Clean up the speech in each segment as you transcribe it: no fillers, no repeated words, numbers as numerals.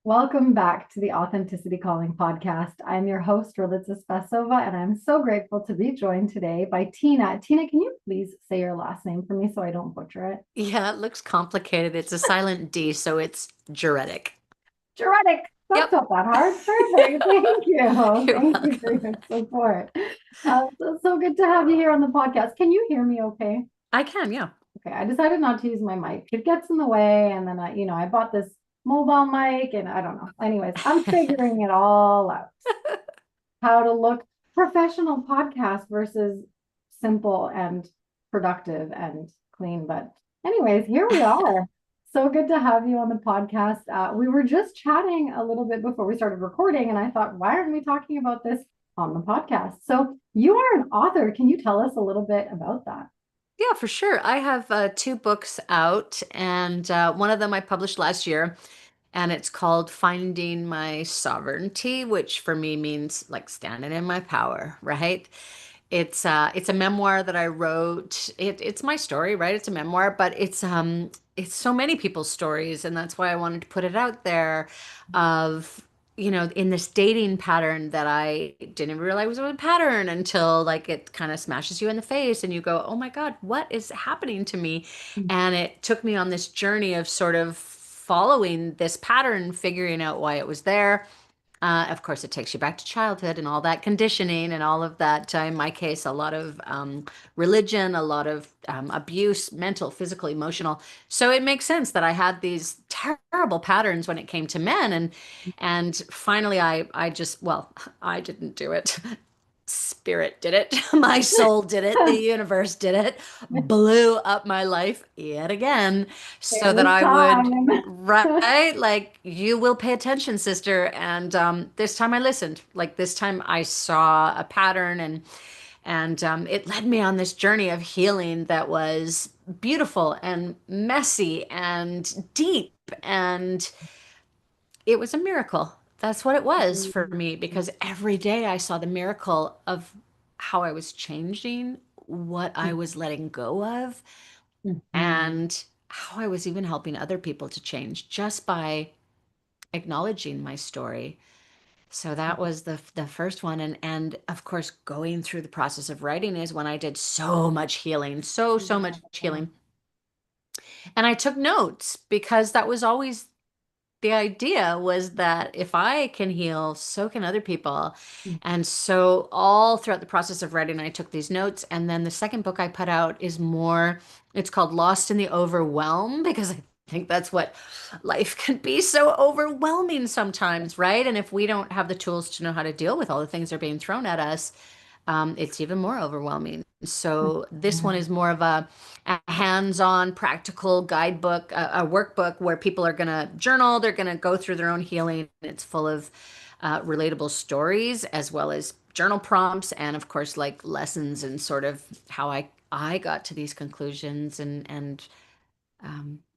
Welcome back to the Authenticity Calling podcast. I'm your host, Ralitza and I'm so grateful to be joined today by Tina. Tina, can you please say your last name for me so I don't butcher it? Yeah, it looks complicated. It's a silent D, so it's Djuretic. Djuretic. That's Yep. not that hard. Perfect. Thank you. You're Thank you for welcome. your support. So good to have you here on the podcast. Can you hear me okay? I can, yeah. Okay, I decided not to use my mic. It gets in the way, and then I bought this mobile mic, and I don't know. Anyways, I'm figuring it all out. How to look professional podcast versus simple and productive and clean. But anyways, here we are. So good to have you on the podcast. We were just chatting a little bit before we started recording, and I thought, why aren't we talking about this on the podcast? So you are an author. Can you tell us a little bit about that? Yeah, for sure. I have two books out, and one of them I published last year, and it's called Finding My Sovereignty, which for me means like standing in my power, right? It's a memoir that I wrote. It's my story, right? It's a memoir, but it's so many people's stories, and that's why I wanted to put it out there of in this dating pattern that I didn't even realize was a pattern until like it kind of smashes you in the face and you go, "Oh my God, what is happening to me?" And it took me on this journey of sort of following this pattern, figuring out why it was there. Of course, it takes you back to childhood and all that conditioning and all of that. In my case, a lot of religion, a lot of abuse, mental, physical, emotional. So it makes sense that I had these terrible patterns when it came to men, and finally, I just well, I didn't do it. Spirit did it. My soul did it. The universe did it. Blew up my life yet again so It that was I would, time. right? Like, you will pay attention, sister. And this time I listened. Like, this time I saw a pattern and it led me on this journey of healing that was beautiful and messy and deep. And it was a miracle. That's what it was for me because every day I saw the miracle of how I was changing, what I was letting go of, Mhm. and how I was even helping other people to change just by acknowledging my story. So that was the first one, and of course going through the process of writing is when I did so much healing, so much healing. And I took notes because that was always the idea was that if I can heal, so can other people. And so all throughout the process of writing, I took these notes. And then the second book I put out is more, it's called Lost in the Overwhelm because I think that's what life can be so overwhelming sometimes, right? And if we don't have the tools to know how to deal with all the things that are being thrown at us, it's even more overwhelming. So this one Mhm. is more of a hands-on practical guidebook, a workbook where people are going to journal, they're going to go through their own healing. It's full of relatable stories as well as journal prompts and of course like lessons and sort of how I got to these conclusions and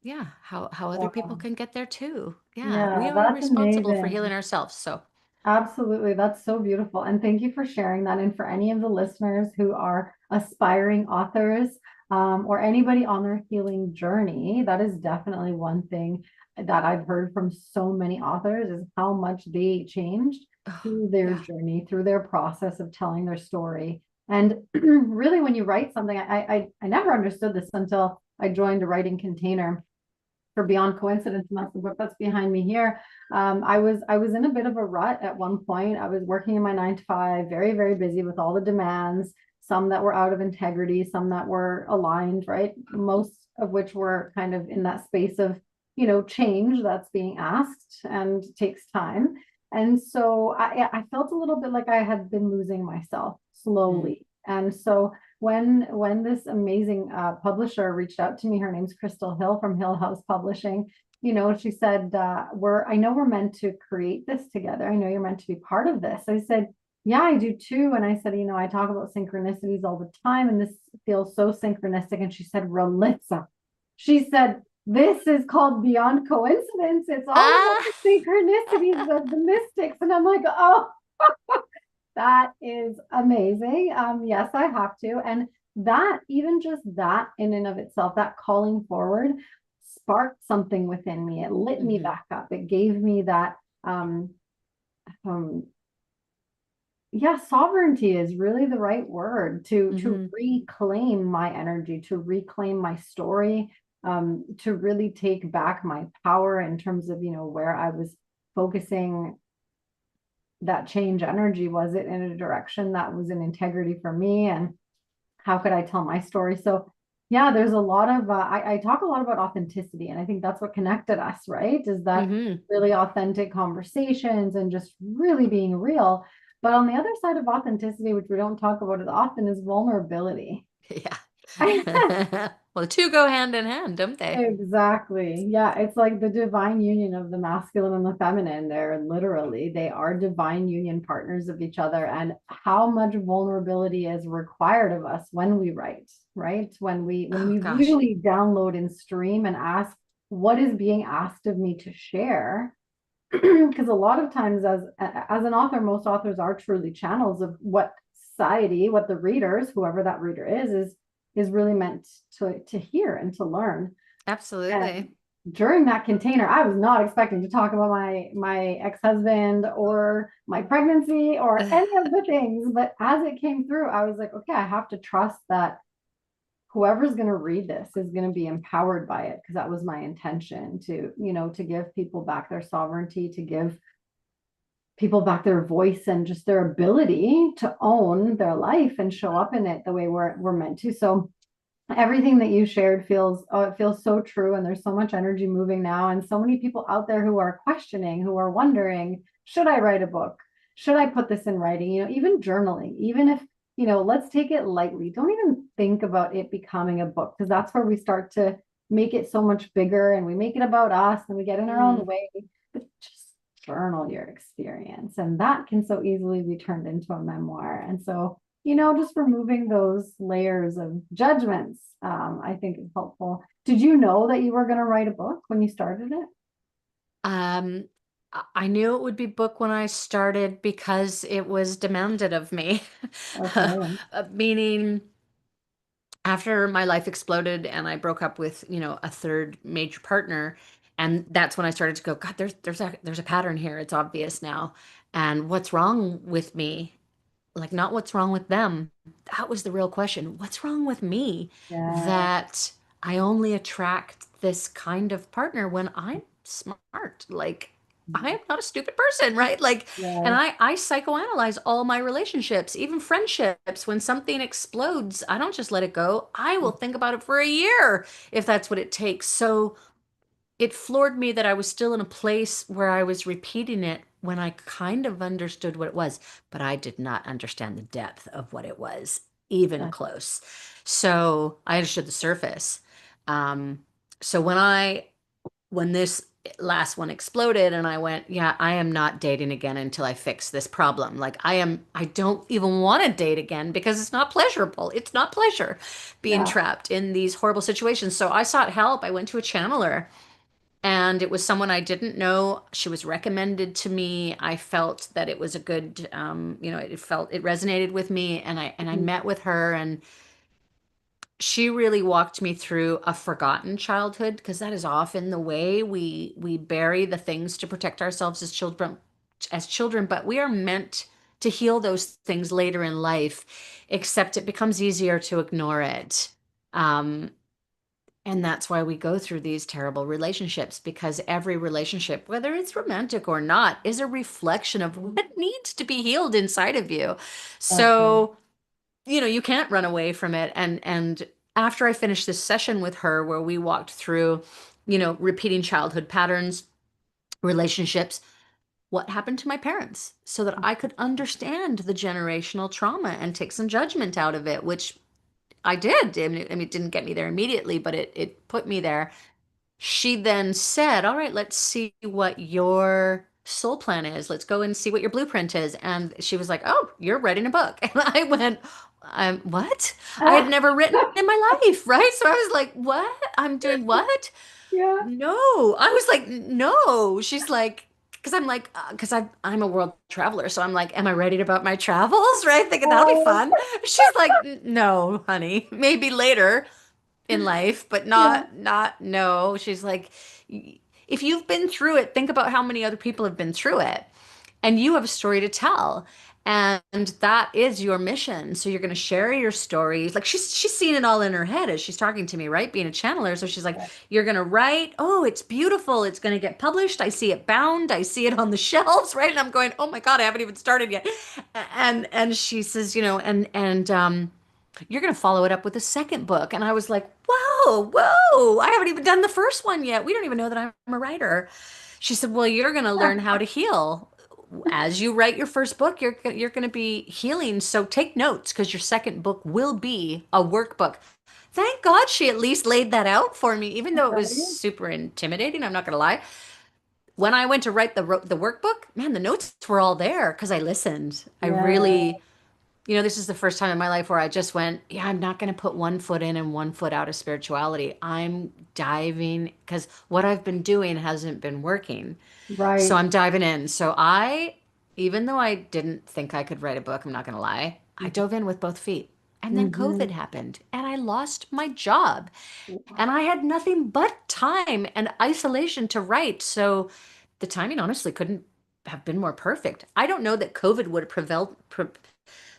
yeah, how other people Wow. can get there too. Yeah, we Yeah, are that's responsible for amazing. healing ourselves. So Absolutely. That's so beautiful. And thank you for sharing that. And for any of the listeners who are aspiring authors, or anybody on their healing journey, that is definitely one thing that I've heard from so many authors is how much they changed oh, through their yeah. journey, through their process of telling their story. And really, when you write something, I never understood this until I joined a writing container for Beyond Coincidence, and that's the book that's behind me here. I was in a bit of a rut at one point. I was working in my 9 to 5, very busy with all the demands, some that were out of integrity, some that were aligned, right? Most of which were kind of in that space of change that's being asked and takes time. And so I felt a little bit like I had been losing myself Mm. slowly. And so when this amazing publisher reached out to me, her name's Crystal Hill from Hill House Publishing. She said, I know we're meant to create this together. I know you're meant to be part of this. I said, yeah, I do too. And I said, I talk about synchronicities all the time, and this feels so synchronistic. And she said, Ralitza, she said, this is called Beyond Coincidence. It's all about Ah, the synchronicities of the mystics. And I'm like, oh, that is amazing. Yes, I have to. And that, even just that in and of itself, that calling forward, sparked something within me. It lit me Mm-hmm. back up. It gave me that, um, um, yeah, sovereignty is really the right word to Mm-hmm. reclaim my energy, to reclaim my story, to really take back my power in terms of, where I was focusing that change energy. Was it in a direction that was in integrity for me? And how could I tell my story? So yeah, there's a lot of I talk a lot about authenticity, and I think that's what connected us, right? Is that Mm-hmm. really authentic conversations and just really being real. But on the other side of authenticity, which we don't talk about as often, is vulnerability. Yeah. Well, the two go hand in hand, don't they? Exactly. Yeah, it's like the divine union of the masculine and the feminine. They are divine union partners of each other. And how much vulnerability is required of us when we write, right? When Oh we gosh. really download and stream and ask what is being asked of me to share. Because a lot of times as an author, most authors are truly channels of what society, what the readers, whoever that reader is really meant to hear and to learn. And Absolutely. during that container, I was not expecting to talk about my ex-husband or my pregnancy or any of the things. But as it came through, I was like, okay, I have to trust that whoever's going to read this is going to be empowered by it, because that was my intention to give people back their sovereignty, to give people back their voice and just their ability to own their life and show up in it the way we're meant to. So everything that you shared it feels so true, and there's so much energy moving now, and so many people out there who are questioning, who are wondering, should I write a book, should I put this in writing, even journaling, even if, let's take it lightly, don't even think about it becoming a book, because that's where we start to make it so much bigger, and we make it about us and we get in our own Mm. way. But just journal your experience, and that can so easily be turned into a memoir. And so, just removing those layers of judgments, I think is helpful. Did you know that you were going to write a book when you started it? Um, I knew it would be book when I started because it was demanded of me. Okay. Meaning after my life exploded and I broke up with, a third major partner, and that's when I started to go, God, there's a pattern here. It's obvious now. And what's wrong with me? Like, not what's wrong with them. That was the real question. What's wrong with me Yeah. that I only attract this kind of partner when I'm smart? Like, I am not a stupid person, right? Like, and Yes. I psychoanalyze all my relationships, even friendships. When something explodes, I don't just let it go. I will think about it for a year if that's what it takes. So, it floored me that I was still in a place where I was repeating it when I kind of understood what it was, but I did not understand the depth of what it was, even Yeah. close. So I understood the surface. Um, so when this last one exploded and I went, yeah, I am not dating again until I fix this problem. Like I don't even want to date again because it's not pleasurable. It's not pleasure being Yeah. trapped in these horrible situations. So I sought help. I went to a channeler, and it was someone I didn't know. She was recommended to me. I felt that it was a good, it resonated with me, and I Mhm. met with her, and she really walked me through a forgotten childhood, because that is often the way we bury the things to protect ourselves as children, but we are meant to heal those things later in life, except it becomes easier to ignore it. Um, and that's why we go through these terrible relationships, because every relationship, whether it's romantic or not, is a reflection of what needs to be healed inside of you. Exactly. So, you can't run away from it. And after I finished this session with her where we walked through, repeating childhood patterns, relationships, what happened to my parents, so that I could understand the generational trauma and take some judgment out of it, which I did. I mean, it didn't get me there immediately, but it put me there. She then said, all right, let's see what your soul plan is. Let's go and see what your blueprint is. And she was like, oh, you're writing a book. And I went, what? I had Ah, never written in my life, right? So I was like, what? I'm doing what? yeah. No. I was like, no. She's like, because I'm like, because I'm a world traveler. So I'm like, am I ready about my travels? Right? Thinking that'll be Oh, fun. She's like, no, honey, maybe later. in life, but Yeah, not no. She's like, if you've been through it, think about how many other people have been through it, and you have a story to tell. And that is your mission. So you're going to share your stories. Like she's seeing it all in her head as she's talking to me, right? Being a channeler. So she's like, yeah, you're going to write. Oh, it's beautiful. It's going to get published. I see it bound. I see it on the shelves, right? And I'm going, oh my God, I haven't even started yet. And she says, you're going to follow it up with a second book. And I was like, whoa, I haven't even done the first one yet. We don't even know that I'm a writer. She said, well, you're going to learn how to heal. As you write your first book, you're going to be healing. So take notes because your second book will be a workbook. Thank God she at least laid that out for me, even though it was right. super intimidating. I'm not going to lie. When I went to write the workbook, man, the notes were all there because I listened. I Yeah, really, this is the first time in my life where I just went, yeah, I'm not going to put one foot in and one foot out of spirituality. I'm diving because what I've been doing hasn't been working. So right. I'm diving in. Even though I didn't think I could write a book, I'm not going to lie, I dove in with both feet. And then Mm-hmm. COVID happened and I lost my job. And I had nothing but time and isolation to write. So the timing honestly couldn't have been more perfect. I don't know that COVID would have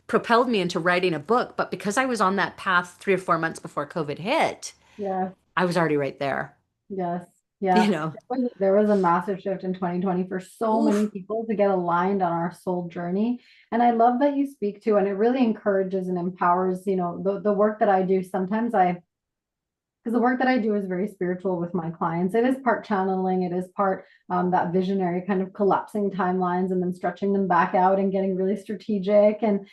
propelled me into writing a book, but because I was on that path 3 or 4 months before COVID hit, Yeah. I was already right there. Yes. You Yeah. know, There was a massive shift in 2020 for so many oof. people to get aligned on our soul journey. And I love that you speak to, and it really encourages and empowers, the work that I do. Sometimes because the work that I do is very spiritual with my clients. It is part channeling, it is part that visionary kind of collapsing timelines and then stretching them back out and getting really strategic. And,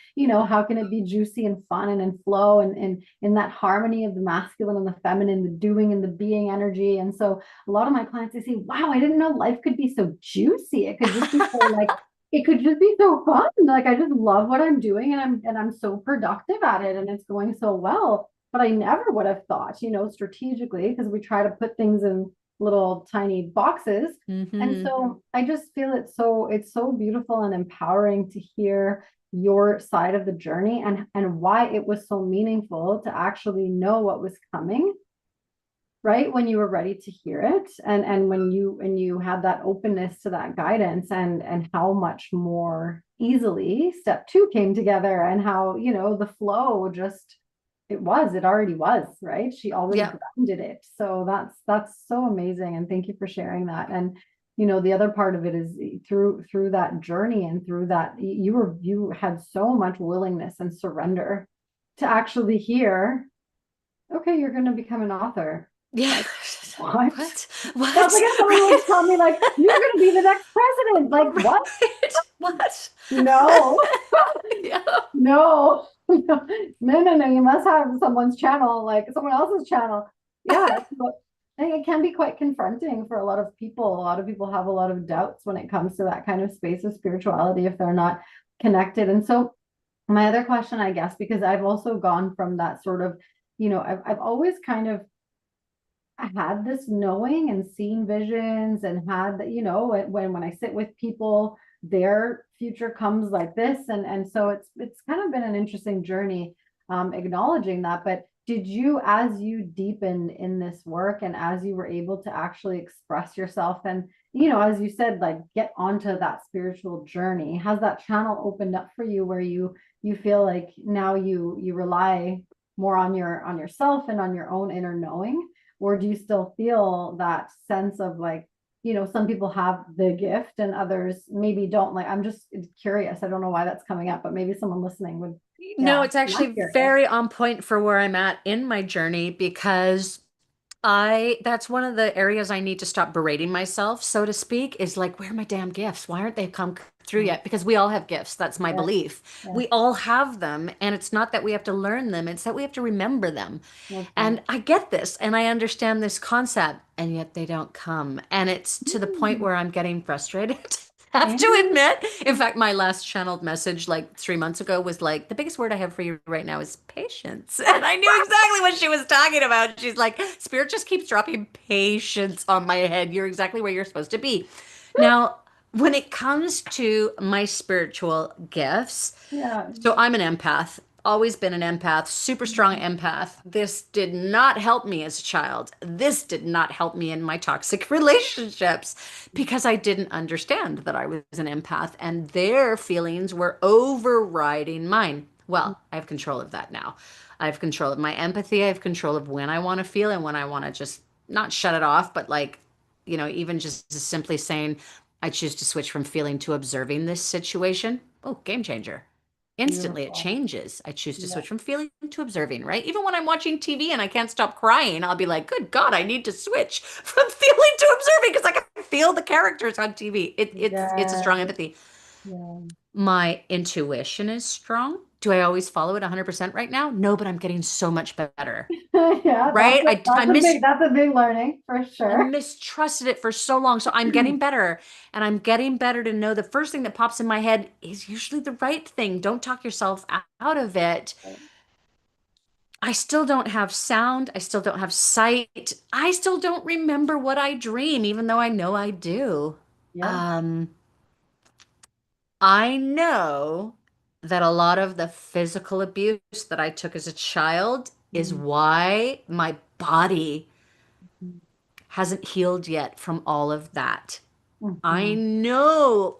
how can it be juicy and fun and in flow and in that harmony of the masculine and the feminine, the doing and the being energy. And so a lot of my clients, they say, wow, I didn't know life could be so juicy. It could just be so like, it could just be so fun. Like I just love what I'm doing and I'm so productive at it and it's going so well, but I never would have thought, strategically, because we try to put things in little tiny boxes. And Hmm. so I just feel it's so beautiful and empowering to hear your side of the journey and why it was so meaningful to actually know what was coming, right? When you were ready to hear it and when you had that openness to that guidance and how much more easily step two came together and how, the flow just it already was, right? She already Yeah. grounded it. So that's so amazing. And thank you for sharing that. And the other part of it is through that journey and through that you had so much willingness and surrender to actually hear, okay, you're going to become an author. Yeah. Like, what? What? That's What? like if someone would tell me, like, you're going to be the next president. Like, what? Right? What? No, Yeah. no, no. You must have someone's channel, like someone else's channel. Yeah. But I think it can be quite confronting for a lot of people. A lot of people have a lot of doubts when it comes to that kind of space of spirituality if they're not connected. And so, my other question, I guess, because I've also gone from that sort of, I've always kind of had this knowing and seen visions and had that, when I sit with people, their future comes like this. And so it's kind of been an interesting journey, acknowledging that. But did you, as you deepened in this work and as you were able to actually express yourself and, as you said, like get onto that spiritual journey, has that channel opened up for you where you feel like now you rely more on yourself and on your own inner knowing? Or do you still feel that sense of like, some people have the gift and others maybe don't? Like, I'm just curious. I don't know why that's coming up, but maybe someone listening would, No, yeah, it's I'm actually curious. very on point for where I'm at in my journey because that's one of the areas I need to stop berating myself, so to speak, is like, where are my damn gifts? Why aren't they come through Mm, yet? Because we all have gifts. That's my yeah, belief. yeah, We all have them. And it's not that we have to learn them, it's that we have to remember them. that's right. And I get this and I understand this concept, and yet they don't come. And it's to the point Mm, where I'm getting frustrated. Have yeah. to admit. In fact, my last channeled message like 3 months ago was like, the biggest word I have for you right now is patience. And I knew exactly what she was talking about. She's like, Spirit just keeps dropping patience on my head. You're exactly where you're supposed to be. Now, when it comes to my spiritual gifts, Yeah. so I'm an empath. always been an empath, super strong empath. This did not help me as a child. This did not help me in my toxic relationships because I didn't understand that I was an empath and their feelings were overriding mine. Well, I have control of that now. I have control of my empathy. I have control of when I want to feel and when I want to just not shut it off, but like, even just simply saying, I choose to switch from feeling to observing this situation. Oh, game changer. Instantly it Beautiful. changes. I choose to Yeah. switch from feeling to observing, right? Even when I'm watching TV and I can't stop crying, I'll be like, good God, I need to switch from feeling to observing because I can feel the characters on TV. It's a strong Yeah. empathy. Yeah. My intuition is strong. Do I always follow it 100% right now? No, but I'm getting so much better, Yeah, right? that's a big learning for I sure. mistrusted it for so long. So I'm getting better. And I'm getting better to know the first thing that pops in my head is usually the right thing. Don't talk yourself out of it. I still don't have sound. I still don't have sight. I still don't remember what I dream, even though I know I do. Yeah. Um, I know that a lot of the physical abuse that I took as a child is Mhm. why my body hasn't healed yet from all of that. I Mhm.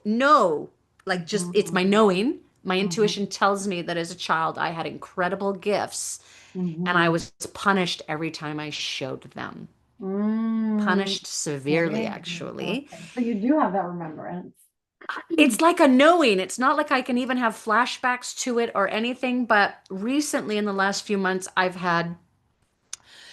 know, like just it's my Mhm. knowing. My Mhm. intuition tells me that as a child I had incredible gifts and I Mhm. was punished every time I showed them. Mm. Punished severely, Okay. actually. Okay. So you do have that remembrance. It's like a knowing. It's not like I can even have flashbacks to it or anything, but recently in the last few months,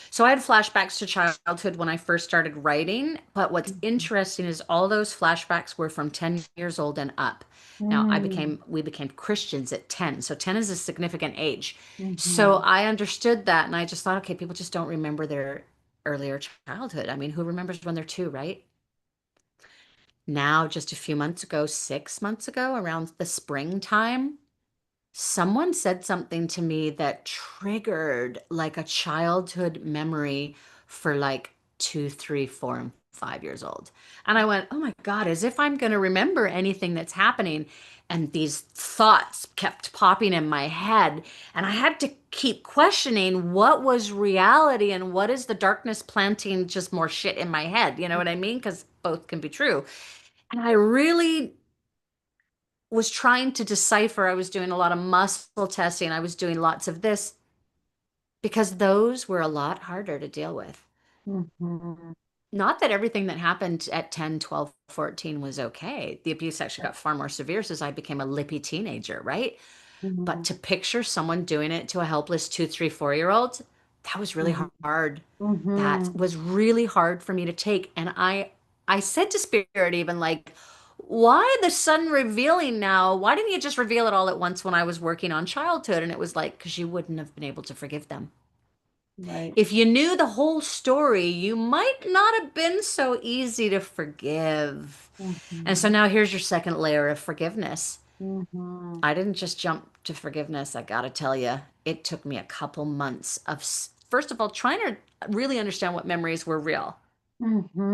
so I had flashbacks to childhood when I first started writing, but what's interesting is all those flashbacks were from 10 years old and up. Now, Mm. we became Christians at 10. So 10 is a significant age. So Mhm. I understood that and I just thought, okay, people just don't remember their earlier childhood. I mean, who remembers when they're 2, right? Now, just a few months ago, 6 months ago, around the springtime, someone said something to me that triggered like a childhood memory for like 2, 3, 4, and 5 years old. And I went, oh my God, as if I'm going to remember anything that's happening. And these thoughts kept popping in my head. And I had to keep questioning what was reality and what is the darkness planting just more shit in my head. You know what I mean? Because both can be true. And I really was trying to decipher. I was doing a lot of muscle testing. I was doing lots of this because those were a lot harder to deal with. Mhm. Not that everything that happened at 10, 12, 14 was okay. The abuse actually got far more severe as I became a lippy teenager, right? But Mhm. to picture someone doing it to a helpless 2, 3, 4 year old, that was really Mhm. hard. That Mhm. was really hard for me to take. And I said to Spirit even like, why the sudden revealing now? Why didn't you just reveal it all at once when I was working on childhood? And it was like, because you wouldn't have been able to forgive them. Right. If you knew the whole story, you might not have been so easy to forgive. And so Mhm. now here's your second layer of forgiveness. Mhm. I didn't just jump to forgiveness. I got to tell you, it took me a couple months of, first of all, trying to really understand what memories were real.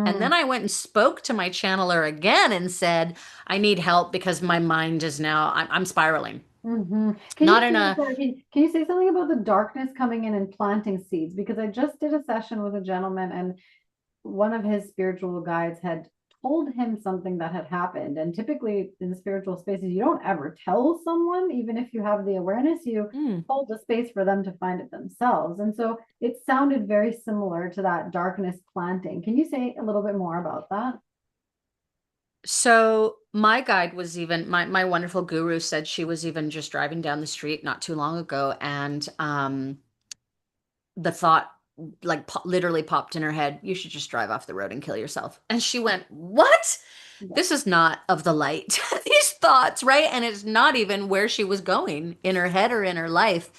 And Mhm. then I went and spoke to my channeler again and said, I need help because my mind is now, I'm spiraling. Can Not you in say, a, sorry, can you say something about the darkness coming in and planting seeds? Because I just did a session with a gentleman and one of his spiritual guides had told him something that had happened. And typically in spiritual spaces, you don't ever tell someone, even if you have the awareness, you mm. hold the space for them to find it themselves. And so it sounded very similar to that darkness planting. Can you say a little bit more about that? So my guide was even, my wonderful guru said she was even just driving down the street not too long ago. And the thought like literally popped in her head, you should just drive off the road and kill yourself. And she went, what? Yeah, This is not of the light. These thoughts, right? And it's not even where she was going in her head or in her life.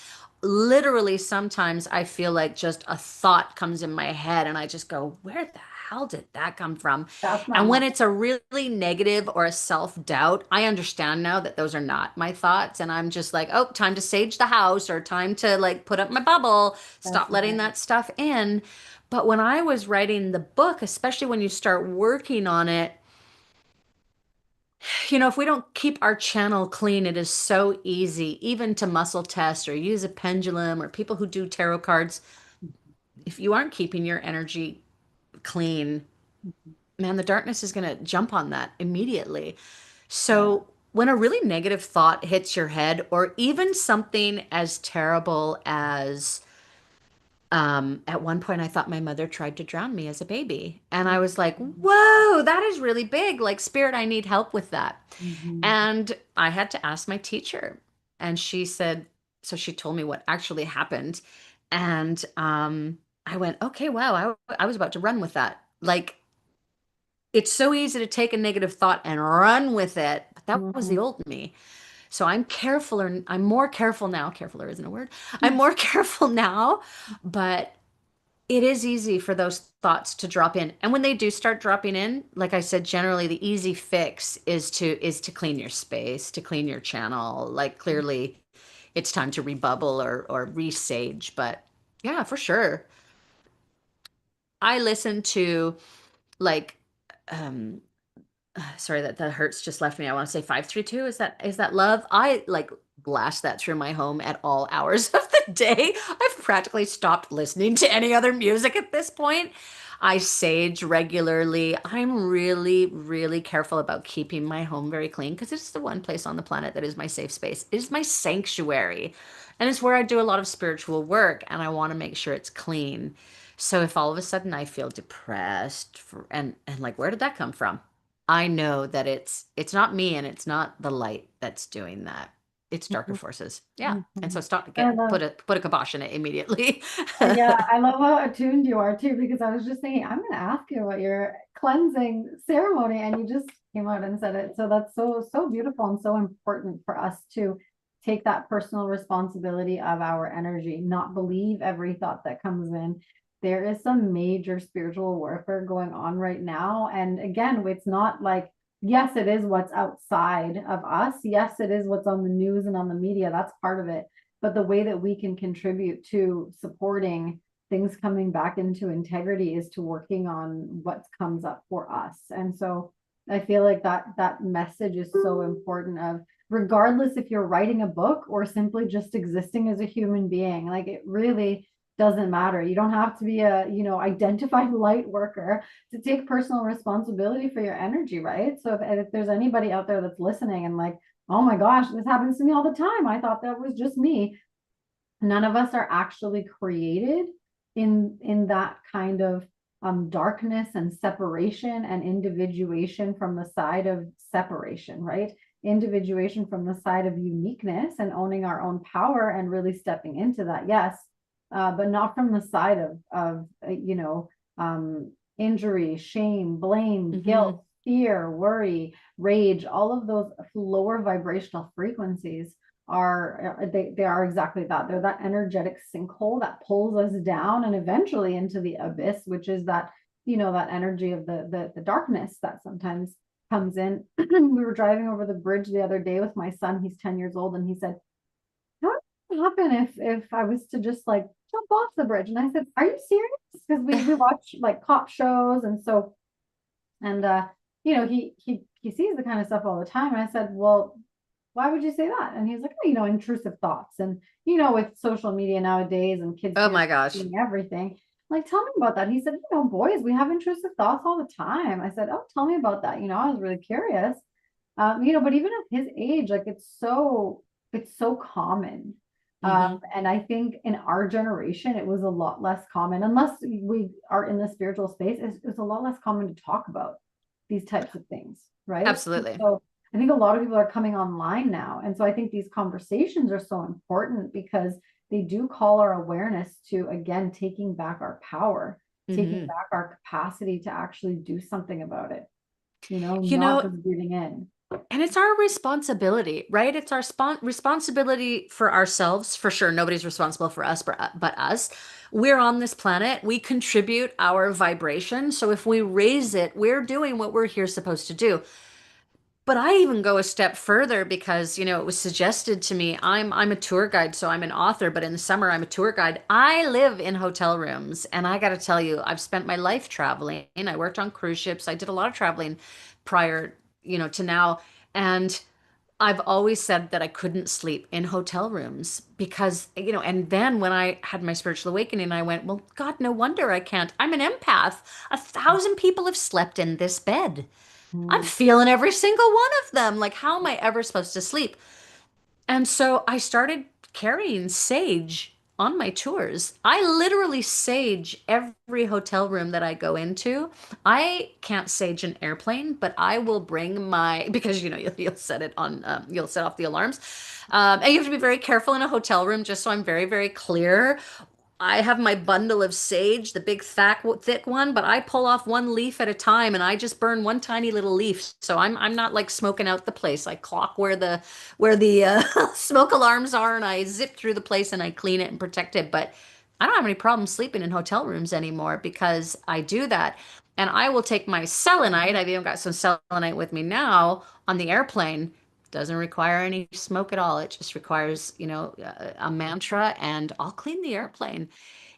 Literally, sometimes I feel like just a thought comes in my head and I just go, where the hell did that come from? that's not And my when it's a really negative or a self-doubt, I understand now that those are not my thoughts. And I'm just like, oh, time to sage the house or time to like put up my bubble, that's stop letting right. that stuff in. But when I was writing the book, especially when you start working on it, If we don't keep our channel clean, it is so easy, even to muscle test or use a pendulum or people who do tarot cards. If you aren't keeping your energy clean, man, the darkness is going to jump on that immediately. Yeah. So, when a really negative thought hits your head, or even something as terrible as at one point, I thought my mother tried to drown me as a baby. And I was like, whoa, that is really big. Like, Spirit, I need help with that. Mhm. And I had to ask my teacher. And she said, so she told me what actually happened. And I went, okay, wow, I was about to run with that. Like, it's so easy to take a negative thought and run with it. But that was the Mhm. old me. So I'm carefuler. I'm more careful now. Carefuler isn't a word. I'm more careful now, but it is easy for those thoughts to drop in. And when they do start dropping in, like I said, generally the easy fix is to clean your space, to clean your channel. Like clearly it's time to rebubble or resage. But yeah, for sure. I listen to like um sorry that hurts just left me. I want to say 532. Is that love? I like blast that through my home at all hours of the day. I've practically stopped listening to any other music at this point. I sage regularly. I'm really, really careful about keeping my home very clean because it's the one place on the planet that is my safe space. It is my sanctuary. And it's where I do a lot of spiritual work, and I want to make sure it's clean. So if all of a sudden I feel depressed and like where did that come from? I know that it's not me and it's not the light that's doing that. It's darker Mhm. forces. Yeah. And so Mhm. stop I get love, put a kibosh in it immediately. yeah, I love how attuned you are too, because I was just thinking, I'm going to ask you about your cleansing ceremony, and you just came out and said it. So that's so, so beautiful and so important for us to take that personal responsibility of our energy, not believe every thought that comes in. There is some major spiritual warfare going on right now. And again, it's not like, yes, it is what's outside of us. Yes, it is what's on the news and on the media. That's part of it, but the way that we can contribute to supporting things coming back into integrity is to working on what comes up for us. And so I feel like that message is so important, of regardless if you're writing a book or simply just existing as a human being, like it really doesn't matter. You don't have to be a, identified light worker to take personal responsibility for your energy, right? So if there's anybody out there that's listening and like, oh my gosh, this happens to me all the time, I thought that was just me. None of us are actually created in that kind of darkness and separation and individuation from the side of separation, right? Individuation from the side of uniqueness and owning our own power and really stepping into that, yes, but not from the side of injury, shame, blame, Hmm. guilt, fear, worry, rage. All of those lower vibrational frequencies they are exactly that. They're that energetic sinkhole that pulls us down and eventually into the abyss, which is that energy of the darkness that sometimes comes in. We were driving over the bridge the other day with my son. He's 10 years old, and he said, "What would happen if I was to just like jump off the bridge?" And I said, "Are you serious?" Because we watch like cop shows, and so and he sees the kind of stuff all the time. And I said, "Well, why would you say that?" And he's like, "Oh, intrusive thoughts." And with social media nowadays and kids Oh hear my gosh. everything. Like, tell me about that. He said, boys, we have intrusive thoughts all the time. I said, "Oh, tell me about that." I was really curious. But even at his age, like it's so common. Hmm. And I think in our generation, it was a lot less common, unless we are in the spiritual space, it's a lot less common to talk about these types of things, right? Absolutely. So I think a lot of people are coming online now. And so I think these conversations are so important because they do call our awareness to, again, taking back our power, taking Hmm. back our capacity to actually do something about it, You not know, just breathing in. and it's our responsibility, right? It's our responsibility for ourselves, for sure. Nobody's responsible for us but us. We're on this planet. We contribute our vibration. So if we raise it, we're doing what we're here supposed to do. But I even go a step further because, it was suggested to me. I'm a tour guide, so I'm an author, but in the summer I'm a tour guide. I live in hotel rooms, and I got to tell you, I've spent my life traveling. I worked on cruise ships. I did a lot of traveling prior, to now. And I've always said that I couldn't sleep in hotel rooms because, and then when I had my spiritual awakening, I went, well, God, no wonder I can't. I'm an empath. 1,000 people have slept in this bed. I'm Mm, feeling every single one of them. Like, how am I ever supposed to sleep? And so I started carrying sage on my tours. I literally sage every hotel room that I go into. I can't sage an airplane, but I will bring my, because you'll set it on, you'll set off the alarms. And you have to be very careful in a hotel room, just so I'm very, very clear. I have my bundle of sage, the big thick one, but I pull off one leaf at a time and I just burn one tiny little leaf. So I'm not like smoking out the place. I clock where the smoke alarms are and I zip through the place and I clean it and protect it. But I don't have any problem sleeping in hotel rooms anymore because I do that. And I will take my selenite. I've even got some selenite with me now on the airplane. Doesn't require any smoke at all. It just requires, a mantra, and I'll clean the airplane.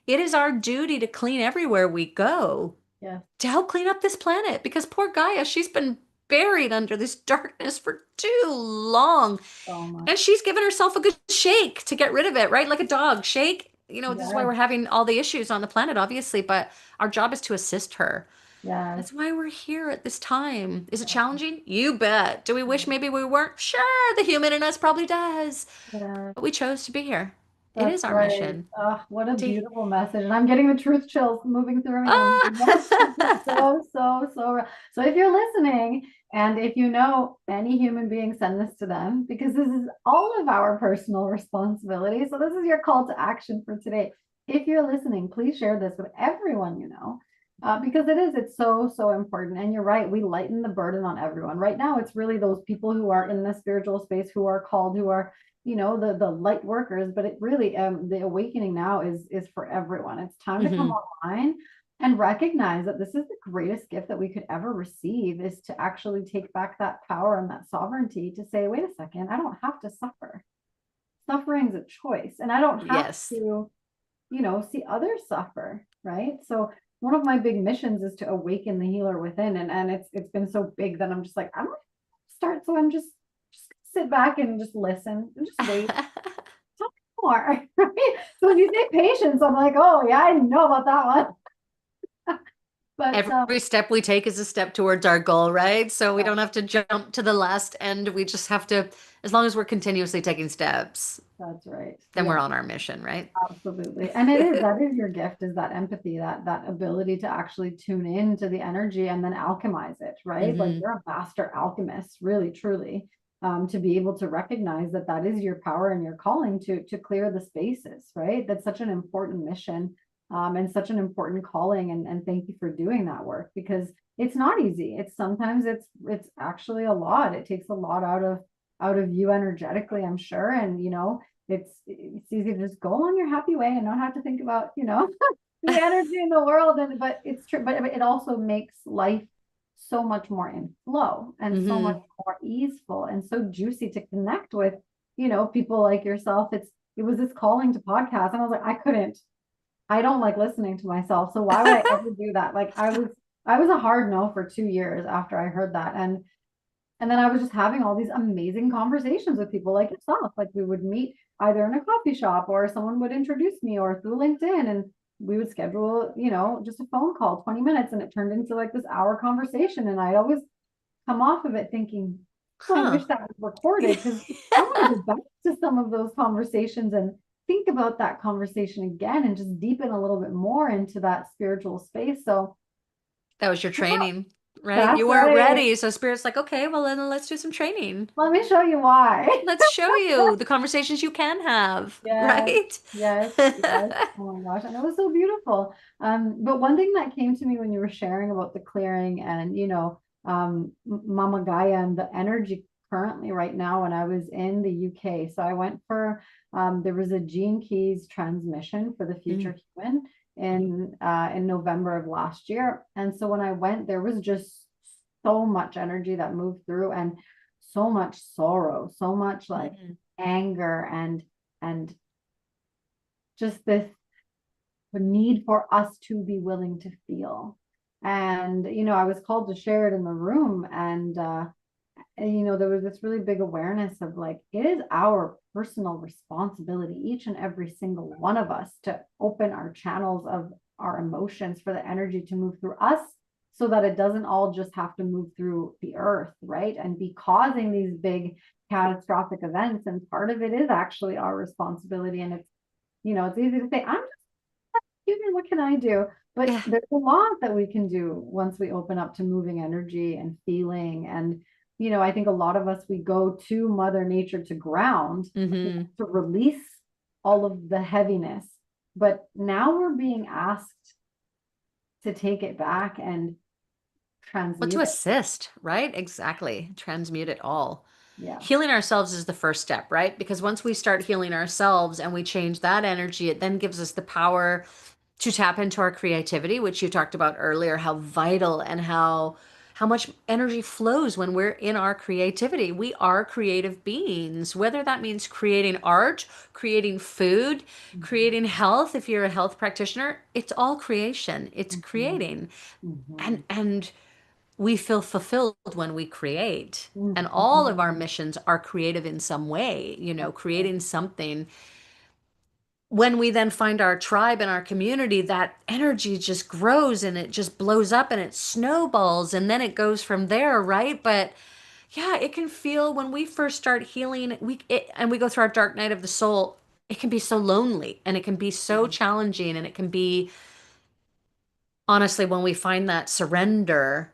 It is our duty to clean everywhere we go yeah, to help clean up this planet because poor Gaia, she's been buried under this darkness for too long. so much. And she's given herself a good shake to get rid of it, right? Like a dog, shake. This is why Yeah, we're having all the issues on the planet, obviously, but our job is to assist her. yeah. That's why we're here at this time. Is it challenging? You bet. Do we wish maybe we weren't? Sure, the human in us probably does. Yeah. But we chose to be here. It That's is our right. mission. Oh, what a To, beautiful message. And I'm getting the truth chills moving through me. And I'm like, yes, this is ah! so, so, so real. So if you're listening, and if you know any human being, send this to them because this is all of our personal responsibility. So this is your call to action for today. If you're listening, please share this with everyone you know. Because it's so, so important. And you're right, we lighten the burden on everyone. Right now, it's really those people who are in the spiritual space, who are called, who are the light workers, but it really the awakening now is for everyone. It's time to come Mhm. online and recognize that this is the greatest gift that we could ever receive, is to actually take back that power and that sovereignty to say, wait a second, I don't have to suffer. Suffering's a choice, and I don't have Yes. to see others suffer, right? So one of my big missions is to awaken the healer within, and it's been so big that I'm just like, I'm gonna start, so I'm just sit back and just listen and just wait, talk more, right? So when you say patience, I'm like, oh yeah, I know about that one. But Every step we take is a step towards our goal, right? So we yeah, don't have to jump to the last end. We just have to, as long as we're continuously taking steps, that's right. then we're Yeah, on our mission, right? absolutely. And that is your gift, is that empathy, that ability to actually tune in to the energy and then alchemize it, right? Like Hmm. you're a master alchemist, really, truly. To be able to recognize that is your power and your calling to clear the spaces, right? That's such an important mission, and such an important calling. And thank you for doing that work, because it's not easy. It's sometimes it's actually a lot. It takes a lot out of you energetically, I'm sure. And it's easy to just go on your happy way and not have to think about the energy in the world. But it's true, but it also makes life so much more in flow and so much Hmm. more easeful and so juicy to connect with people like yourself. It was this calling to podcast, and I was like, I don't like listening to myself, so why would I ever do that? Like I was a hard no for 2 years after I heard that. And then I was just having all these amazing conversations with people like yourself. Like we would meet either in a coffee shop, or someone would introduce me, or through LinkedIn, and we would schedule, just a phone call, 20 minutes, and it turned into like this hour conversation. And I'd always come off of it thinking, oh, I wish Huh. that was recorded, because I want to go back to some of those conversations and think about that conversation again and just deepen a little bit more into that spiritual space. So That was your training, right? that's You weren't right. ready. So Spirit's like, okay, well, then let's do some training. Let me show you why. Let's show you the conversations you can have, Yes, right? yes, yes. Oh my gosh. And it was so beautiful. But one thing that came to me when you were sharing about the clearing and, Mama Gaia and the energy currently right now, when I was in the UK. So I went for, there was a Gene Keys transmission for the Mm. future human in November of last year. And so when I went, there was just so much energy that moved through, and so much sorrow, so much like Mhm. anger, and just this need for us to be willing to feel. And I was called to share it in the room, and and there was this really big awareness of like, it is our personal responsibility, each and every single one of us, to open our channels of our emotions for the energy to move through us, so that it doesn't all just have to move through the earth, right? And be causing these big catastrophic events. And part of it is actually our responsibility. And it's easy to say, I'm just human, what can I do? But Yeah. there's a lot that we can do once we open up to moving energy and feeling. And I think a lot of us, we go to Mother Nature to ground, Mm-hmm. to release all of the heaviness. But now we're being asked to take it back and Well, to transmute it. assist, right? Exactly. Transmute it all. Yeah. Healing ourselves is the first step, right? Because once we start healing ourselves and we change that energy, it then gives us the power to tap into our creativity, which you talked about earlier, how vital and how much energy flows when we're in our creativity. We are creative beings, whether that means creating art, creating food, Mhm. creating health. If you're a health practitioner, it's all creation. It's Mhm. creating. Mhm. And we feel fulfilled when we create. And all of our Mhm. missions are creative in some way, creating something. When we then find our tribe and our community, that energy just grows and it just blows up and it snowballs and then it goes from there, right? But yeah, it can feel when we first start healing, and we go through our dark night of the soul, it can be so lonely and it can be so challenging and it can be, honestly, when we find that surrender,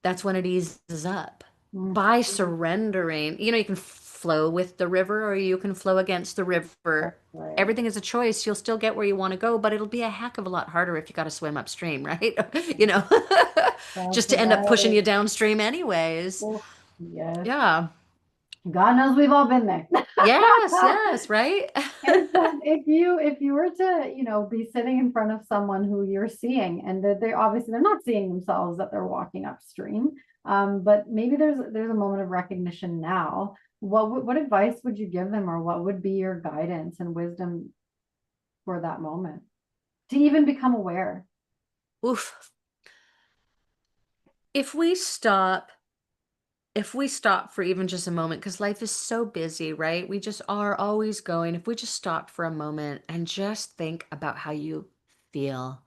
that's when it eases up. Mhm. By surrendering, you can flow with the river or you can flow against the river. That's right. Everything is a choice. You'll still get where you want to go, but it'll be a heck of a lot harder if you got to swim upstream, right? You know, That's just to end up pushing right. you downstream anyways. Oh, yes. Yeah. God knows we've all been there. Yes, yes, right? If you were to, be sitting in front of someone who you're seeing, and that they obviously they're not seeing themselves, that they're walking upstream, but maybe there's a moment of recognition now. What advice would you give them, or what would be your guidance and wisdom for that moment to even become aware? Oof. If we stop if we stop for even just a moment, because life is so busy, right? We just are always going. If we just stop for a moment and just think about how you feel,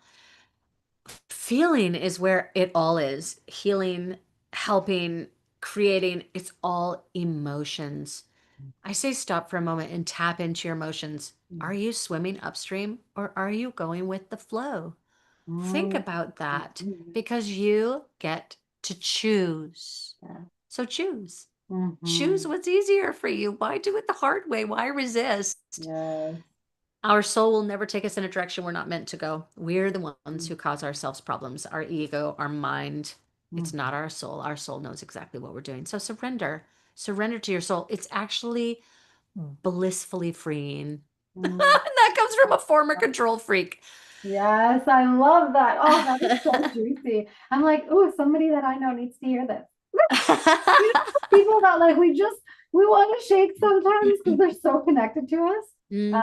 feeling is where it all is. Healing, helping, creating, it's all emotions. I say stop for a moment and tap into your emotions. Are you swimming upstream or are you going with the flow? Think Mm, about that mhm. because you get to choose. Yeah. So choose. Choose Mhm. what's easier for you. Why do it the hard way? Why resist? Yes. Our soul will never take us in a direction we're not meant to go. We're the ones who cause ourselves problems. Our ego, our mind. It's Mhm. not our soul. Our soul knows exactly what we're doing. So surrender. Surrender to your soul. It's actually blissfully freeing. And Mhm. that comes from a former control freak. Yes, I love that. Oh, that is so juicy. I'm like, oh, somebody that I know needs to hear this. People that like we want to shake sometimes because they're so connected to us. Um,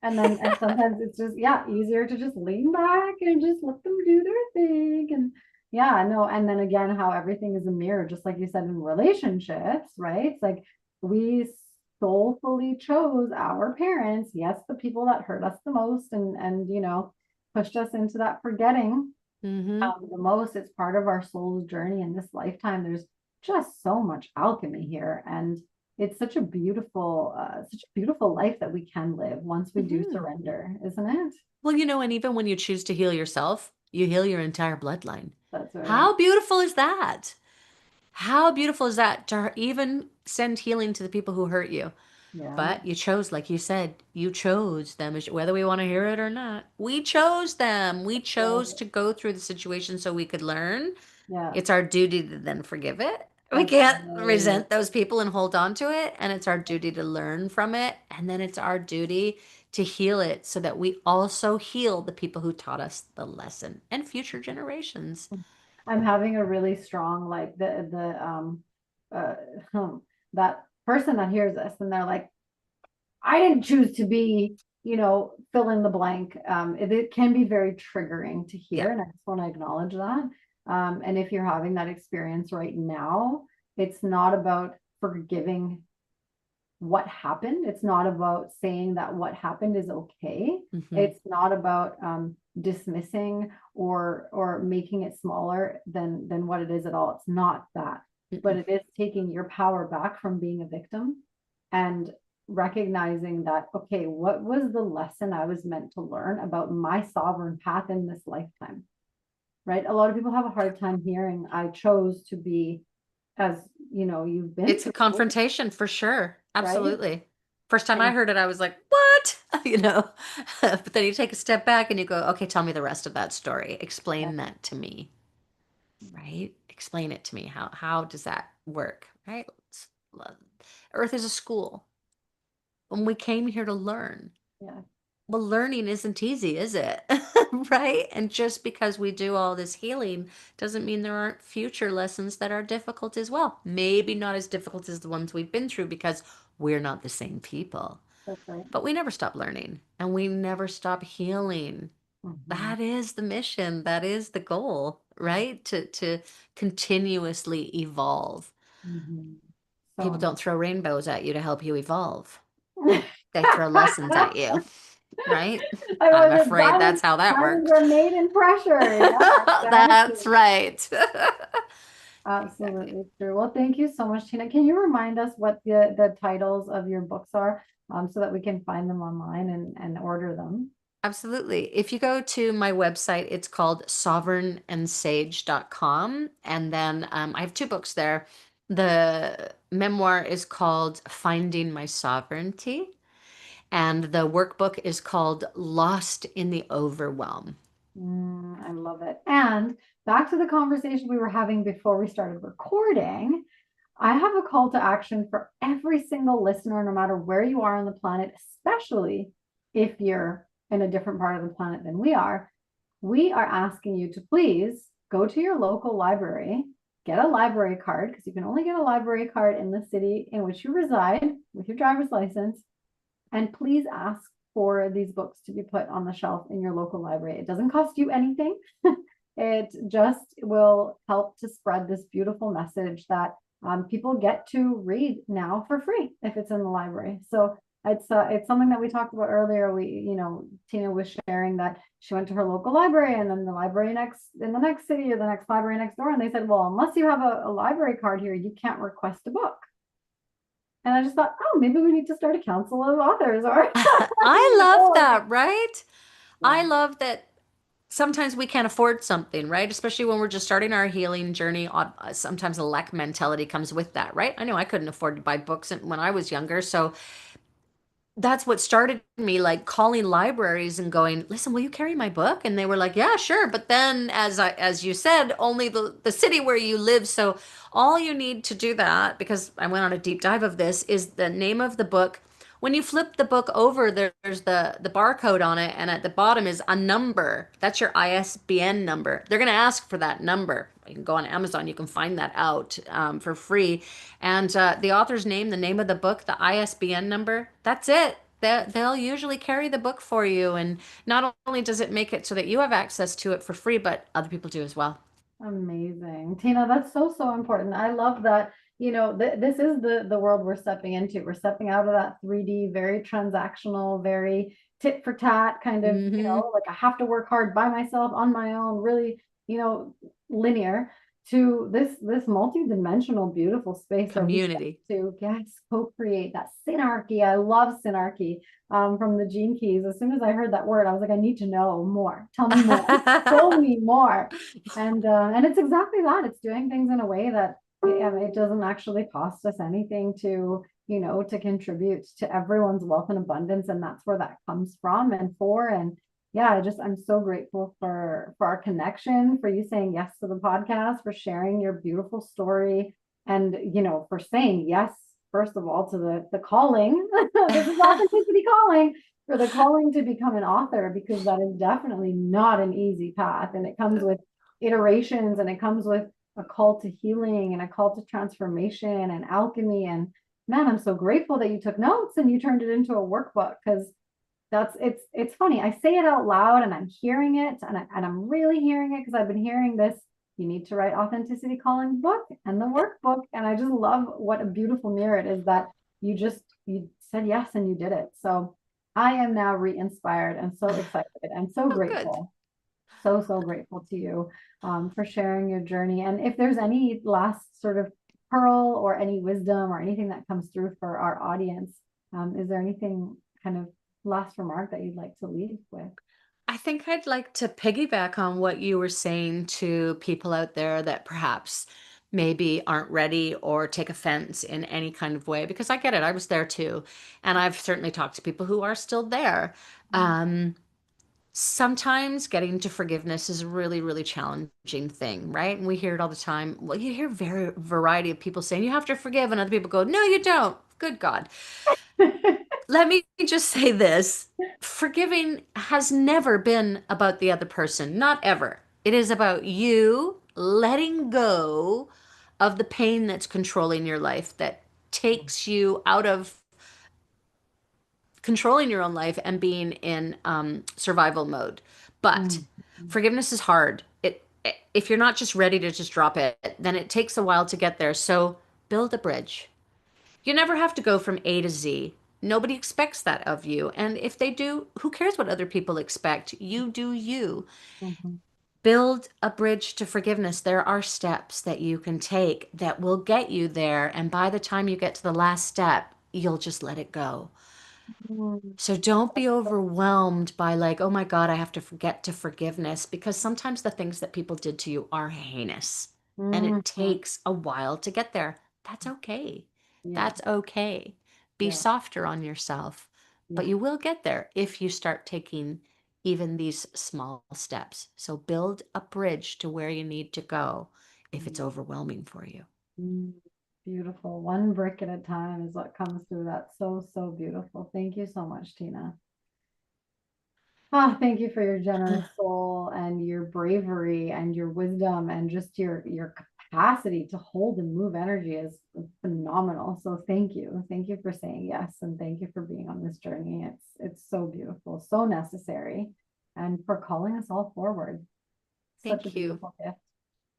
Mm, and sometimes it's just, yeah, easier to just lean back and just let them do their thing. And yeah, no, and then again, how everything is a mirror, just like you said in relationships, right? It's like we soulfully chose our parents, yes, the people that hurt us the most, and pushed us into that forgetting, hmm the most. It's part of our soul's journey in this lifetime. There's just so much alchemy here, and it's such a beautiful life that we can live once we do hmm surrender, isn't it? Well, and even when you choose to heal yourself, you heal your entire bloodline. That's right. How beautiful is that? How beautiful is that to even send healing to the people who hurt you? Yeah. But you chose, like you said, you chose them, whether we want to hear it or not. We chose them. We chose Yeah. to go through the situation so we could learn. Yeah. It's our duty to then forgive it. We That's can't right. resent those people and hold on to it. And it's our duty to learn from it. And then it's our duty to heal it so that we also heal the people who taught us the lesson and future generations. I'm having a really strong, like, uh that person that hears this and they're like, I didn't choose to be, fill in the blank. It can be very triggering to Yeah. hear, and I just want to acknowledge that. And if you're having that experience right now, it's not about forgiving what happened. It's not about saying that what happened is okay. It's not about dismissing or making it smaller than what it is at all. It's not that. But it is taking your power back from being a victim and recognizing that, okay, what was the lesson I was meant to learn about my sovereign path in this lifetime? Right? A lot of people have a hard time hearing, I chose to be, as you know, you've been It's a through, confrontation for sure. right? Absolutely. First time I And heard it, I was like, what? You know, but then you take a step back and you go, okay, tell me the rest of that story. yeah, Explain that to me, right? Explain it to me. How does that work, right? Earth is a school. And we came here to learn. yeah, Well, learning isn't easy, is it? Right? And just because we do all this healing doesn't mean there aren't future lessons that are difficult as well. Maybe not as difficult as the ones we've been through because we're not the same people. that's right. But we never stop learning and we never stop healing. Mhm, That is the mission. That is the goal, right? To continuously evolve. mhm. People So don't throw rainbows at you to help you evolve. They throw lessons at you, right? I I'm was like, afraid that's how that diamonds works. were made in pressure. Yeah, That's exactly. right. Exactly. Absolutely true. Well, thank you so much, Tina. Can you remind us what the titles of your books are, so that we can find them online and order them? Absolutely. If you go to my website, it's called sovereignandsage.com. And then I have two books there. The memoir is called Finding My Sovereignty, and the workbook is called Lost in the Overwhelm. I love it. And back to the conversation we were having before we started recording. I have a call to action for every single listener, no matter where you are on the planet, especially if you're in a different part of the planet than we are. We are asking you to please go to your local library, get a library card, because you can only get a library card in the city in which you reside with your driver's license. And please ask for these books to be put on the shelf in your local library. It doesn't cost you anything. It just will help to spread this beautiful message that people get to read now for free if it's in the library. So it's something that we talked about earlier. Tina was sharing that she went to her local library, and then the library in the next city, or the next library next door, and they said, well, unless you have a library card here, you can't request a book. And I just thought, oh, maybe we need to start a council of authors, or I love that, right? I yeah, love that sometimes we can't afford something, right? Especially when we're just starting our healing journey. Sometimes a lack mentality comes with that, right? I know I couldn't afford to buy books when I was younger. So that's what started me like calling libraries and going, listen, will you carry my book? And they were like, yeah, sure. But then as you said, only the city where you live. So all you need to do that, because I went on a deep dive of this, is the name of the book. When you flip the book over, there's the barcode on it, and at the bottom is a number. That's your ISBN number. They're going to ask for that number. You can go on Amazon, you can find that out for free. And the author's name, the name of the book, the ISBN number, that's it. They'll usually carry the book for you. And not only does it make it so that you have access to it for free, but other people do as well. amazing. Tina, that's so important. I love that, this is the world we're stepping into. We're stepping out of that 3D, very transactional, very tit for tat kind of, Hmm. like I have to work hard by myself on my own, really, linear, to this multi-dimensional, beautiful space where we get Community. to, yes, co-create that synarchy. I love synarchy, from the Gene Keys. As soon as I heard that word, I was like, I need to know more. Tell me more. Show me more. And it's exactly that. It's doing things in a way that it doesn't actually cost us anything to contribute to everyone's wealth and abundance. And that's where that comes from and for. And yeah, I'm so grateful for our connection, for you saying yes to the podcast, for sharing your beautiful story, and for saying yes, first of all, to the calling. This is authenticity calling, for the calling to become an author, because that is definitely not an easy path. And it comes with iterations, and it comes with a call to healing and a call to transformation and alchemy. And man, I'm so grateful that you took notes and you turned it into a workbook, because it's funny. I say it out loud and I'm hearing it, and I'm really hearing it, because I've been hearing this you need to write Authenticity Calling book and the workbook. And I just love what a beautiful mirror it is that you said yes and you did it. So I am now re-inspired and so excited and so Oh, good. grateful. So grateful to you for sharing your journey. And if there's any last sort of pearl or any wisdom or anything that comes through for our audience, is there anything kind of last remark that you'd like to leave with? I think I'd like to piggyback on what you were saying to people out there that perhaps maybe aren't ready or take offense in any kind of way, because I get it. I was there too. And I've certainly talked to people who are still there. Um, Sometimes getting to forgiveness is a really, really challenging thing, right? And we hear it all the time. Well, you hear very variety of people saying you have to forgive, and other people go, "No, you don't." Good God. Let me just say this. Forgiving has never been about the other person, not ever. It is about you letting go of the pain that's controlling your life, that takes you out of controlling your own life and being in survival mode. But Mm, forgiveness is hard. If you're not just ready to just drop it, then it takes a while to get there. So build a bridge. You never have to go from A to Z. Nobody expects that of you. And if they do, who cares what other people expect? You do you. mhm, Build a bridge to forgiveness. There are steps that you can take that will get you there. And by the time you get to the last step, you'll just let it go. mm, So don't be overwhelmed by, like, oh my God, I have to get to forgiveness, because sometimes the things that people did to you are heinous and mhm. it takes a while to get there. That's okay. Yeah, That's okay. Be yeah, softer on yourself, but yeah. you will get there if you start taking even these small steps. So build a bridge to where you need to go if it's Mm, overwhelming for you. mm. Beautiful. One brick at a time is what comes through. That's so beautiful. Thank you so much, Tina. Ah, thank you for your generous soul and your bravery and your wisdom and just your capacity to hold and move energy is phenomenal. So thank you. Thank you for saying yes and thank you for being on this journey. It's so beautiful, so necessary, and for calling us all forward. Such a Thank you. beautiful gift.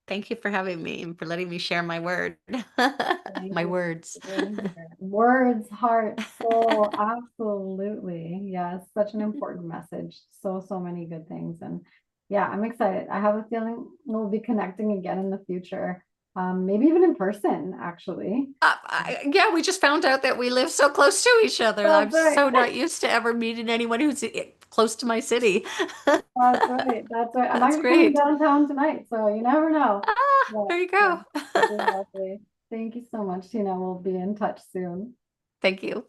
Thank you for having me and for letting me share my word. Thank My you words. for being here. Words, heart, soul, absolutely. Yes, such an important message. So many good things. And yeah, I'm excited. I have a feeling we'll be connecting again in the future. Maybe even in person, actually. Yeah, we just found out that we live so close to each other. I'm That's right. so not used to ever meeting anyone who's close to my city. That's right. That's right. I'm That's actually coming great. downtown tonight, so you never know. Ah, But there you yeah, go. exactly. Thank you so much, Tina. We'll be in touch soon. Thank you.